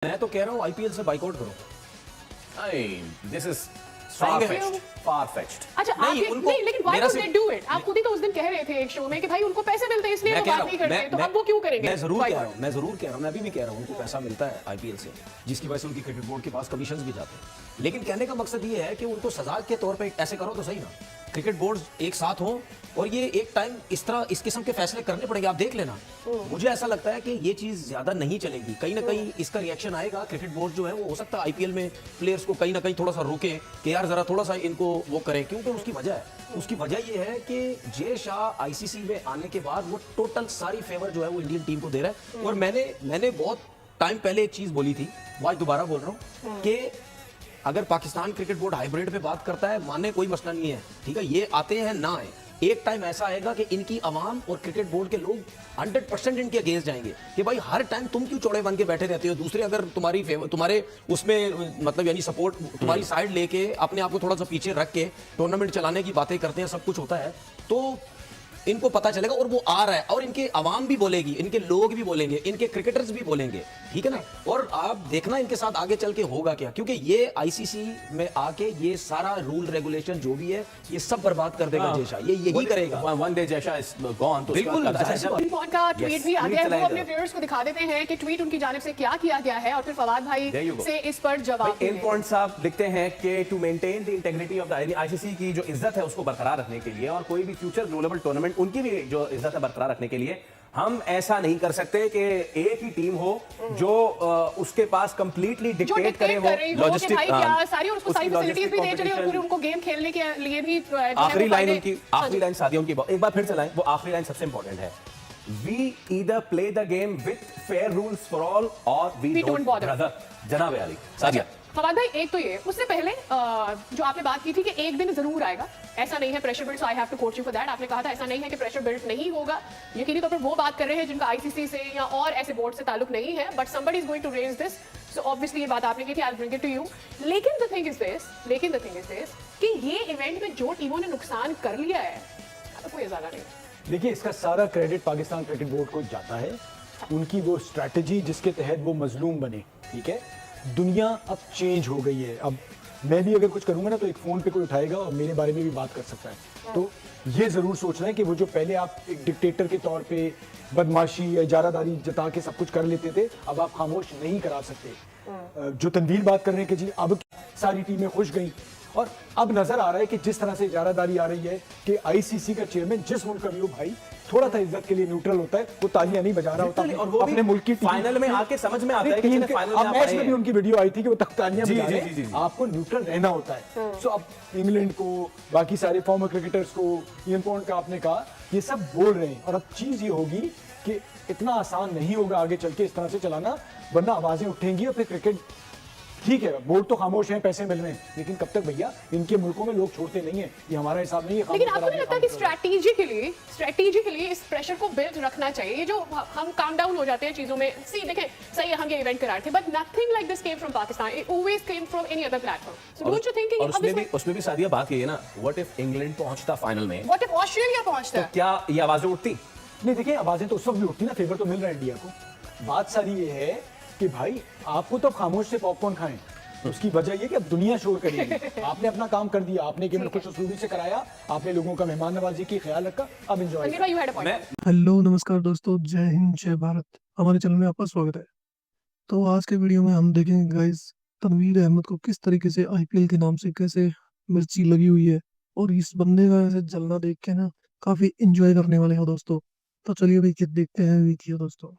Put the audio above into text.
मैं तो कह रहा हूँ आईपीएल से बाइकआउट करो। This is far fetched। अच्छा आप नहीं, लेकिन why don't they do it? आप खुद ही तो उस दिन कह रहे थे एक शो में कि भाई उनको पैसे मिलते हैं इसलिए वो बात नहीं करते, तो अब वो क्यों करेंगे? मैं जरूर कह रहा हूँ, मैं अभी भी कह रहा हूँ उनको पैसा मिलता है आईपीएल से, जिसकी वजह से उनकी क्रिकेट बोर्ड के पास कमीशंस भी जाते हैं। लेकिन कहने का मकसद ये है कि उनको सजा के तौर पे ऐसे करो तो सही ना, क्रिकेट बोर्ड एक साथ हो और ये एक टाइम इस तरह इस किस्म के फैसले करने पड़ेंगे। आप देख लेना, मुझे ऐसा लगता है कि ये चीज ज्यादा नहीं चलेगी, कहीं ना कहीं इसका रिएक्शन आएगा। क्रिकेट बोर्ड जो है वो हो सकता है आईपीएल में प्लेयर्स को कहीं ना कहीं थोड़ा सा रोके कि यार जरा थोड़ा सा इनको वो करें, क्योंकि उसकी वजह ये है कि जय शाह आईसीसी में आने के बाद वो टोटल सारी फेवर जो है वो इंडियन टीम को दे रहा है। और मैंने बहुत टाइम पहले एक चीज बोली थी, वो आज दोबारा बोल रहा हूँ कि अगर पाकिस्तान क्रिकेट बोर्ड हाइब्रिड पे बात करता है, मानने कोई मसला नहीं है, ठीक है, ये आते हैं ना आए, एक टाइम ऐसा आएगा कि इनकी आवाम और क्रिकेट बोर्ड के लोग 100% इनके अगेंस्ट जाएंगे कि भाई हर टाइम तुम क्यों चौड़े बन के बैठे रहते हो, दूसरे अगर तुम्हारे उसमें मतलब यानी सपोर्ट तुम्हारी साइड लेके अपने आप को थोड़ा सा पीछे रख के टूर्नामेंट चलाने की बातें करते हैं, सब कुछ होता है, तो इनको पता चलेगा और वो आ रहा है और इनके आवाम भी बोलेगी, इनके लोग भी बोलेंगे, इनके क्रिकेटर्स भी बोलेंगे, ठीक है ना। और आप देखना इनके साथ आगे चल के होगा क्या, क्योंकि ये आईसीसी में आके ये सारा रूल रेगुलेशन जो भी है ये सब बर्बाद कर देगा जय शाह, ये यही करेगा। One day Jay Shah is gone, तो बिल्कुल का ट्वीट भी आ गया है, वो अपने व्यूअर्स को दिखा देते हैं कि ट्वीट उनकी जानिब से क्या किया गया है और फिर फवाद भाई से इस पर जवाब। इन पॉइंट साहब लिखते हैं कि to maintain the integrity of the ICC की जो इज्जत है उसको बरकरार रखने के लिए और कोई भी फ्यूचर ग्लोबल टूर्नामेंट उनकी भी जो इज्जत है बरकरार रखने के लिए हम ऐसा नहीं कर सकते कि एक ही टीम हो जो उसके पास कंप्लीटली डिक्टेट करे, वो लॉजिस्टिक सारी और उसको सारी फैसिलिटीज भी दे चले और फिर उनको गेम खेलने के लिए भी आखिरी लाइन साथियों की एक बार फिर चलाएं, वो आखिरी लाइन सबसे इंपॉर्टेंट है, we either play the game with fair rules for all और वी डोंट बॉदर। जनाब अली सादिया फवाद भाई, एक तो ये उससे पहले जो आपने बात की थी कि एक दिन जरूर आएगा, ऐसा नहीं है pressure build, so I have to coach you for that. आपने कहा था ऐसा नहीं है कि प्रेशर बिल्ड नहीं होगा, यकीनी तौर पर वो बात कर रहे हैं जिनका आईसीसी से या और ऐसे बोर्ड से ताल्लुक नहीं है, but somebody is going to raise this, so obviously ये बात आपने की थी, I will bring it to you. लेकिन द थिंग इज दिस कि ये इवेंट में जो टीमों ने नुकसान कर लिया है कोई ज्यादा नहीं। देखिए, इसका सारा क्रेडिट पाकिस्तान क्रिकेट बोर्ड को जाता है, उनकी वो स्ट्रैटेजी जिसके तहत वो मजलूम बने, ठीक है। दुनिया अब चेंज हो गई है, अब मैं भी अगर कुछ करूंगा ना तो एक फोन पे कोई उठाएगा और मेरे बारे में भी बात कर सकता है। तो ये जरूर सोचना है कि वो जो पहले आप एक डिक्टेटर के तौर पे बदमाशी या इजारादारी जता के सब कुछ कर लेते थे, अब आप खामोश नहीं करा सकते। जो तनवीर बात कर रहे हैं कि जी अब सारी टीमें खुश गई, और अब नजर आ रहा है कि जिस तरह से इजारादारी आ रही है कि आईसीसी का चेयरमैन जिस मुल्क का भी हो भाई थोड़ा सा इज्जत के लिए न्यूट्रल होता है, वो तालियां नहीं बजा रहा होता और वो अपने मुल्क की फाइनल में आके समझ में आता है कि फाइनल में मैच में भी उनकी वीडियो आई थी कि वो तालियां बजा रहे हैं, आपको न्यूट्रल रहना होता है। सो अब इंग्लैंड को, बाकी सारे फॉर्मर क्रिकेटर्स को, इयन पॉइंट का आपने कहा, ये सब बोल रहे हैं। और अब चीज ये होगी कि इतना आसान नहीं होगा आगे चल के इस तरह से चलाना, वरना आवाजें उठेंगी और फिर क्रिकेट, ठीक है बोर्ड तो खामोश है, पैसे मिल रहे हैं, लेकिन कब तक भैया, इनके मुल्कों में लोग छोड़ते नहीं है, ये हमारा हिसाब नहीं है। लेकिन आपको नहीं लगता कि स्ट्रैटेजिकली इस प्रेशर को बिल्ड रखना चाहिए? ये जो हम काम डाउन हो जाते हैं चीजों में, सी देखें सही है हम ये इवेंट करा रहे थे, but nothing like this came from Pakistan, it always came from any other platform. So don't you think कि उसमें भी सादिया बात की है ना, व्हाट इफ इंग्लैंड पहुंचता फाइनल में, व्हाट इफ ऑस्ट्रेलिया पहुंचता, तो क्या ये आवाजें उठती? नहीं, देखिए आवाजें तो उस वक्त भी उठती ना, फेवर तो मिल रहा है इंडिया को। बात सारी ये है कि भाई आपको तो खामोश से पॉपकॉर्न खाएं, उसकी वजह ये कि अब दुनिया शोर करेगी। आपने अपना काम कर दिया, आपने केवल खुश उसलूबी से कराया, आपने लोगों का मेहमान नवाजी की ख्याल रखा, अब एंजॉय। हेलो नमस्कार दोस्तों, जय हिंद जय भारत। हमारे चैनल में आपका स्वागत है। तो आज के वीडियो में हम देखेंगे गाइस, तनवीर अहमद को किस तरीके से आईपीएल के नाम से कैसे मिर्ची लगी हुई है, और इस बंदे का ऐसे जलना देख के ना काफी एंजॉय करने वाले हो दोस्तों। तो चलिए भाई देखते हैं वीडियो दोस्तों।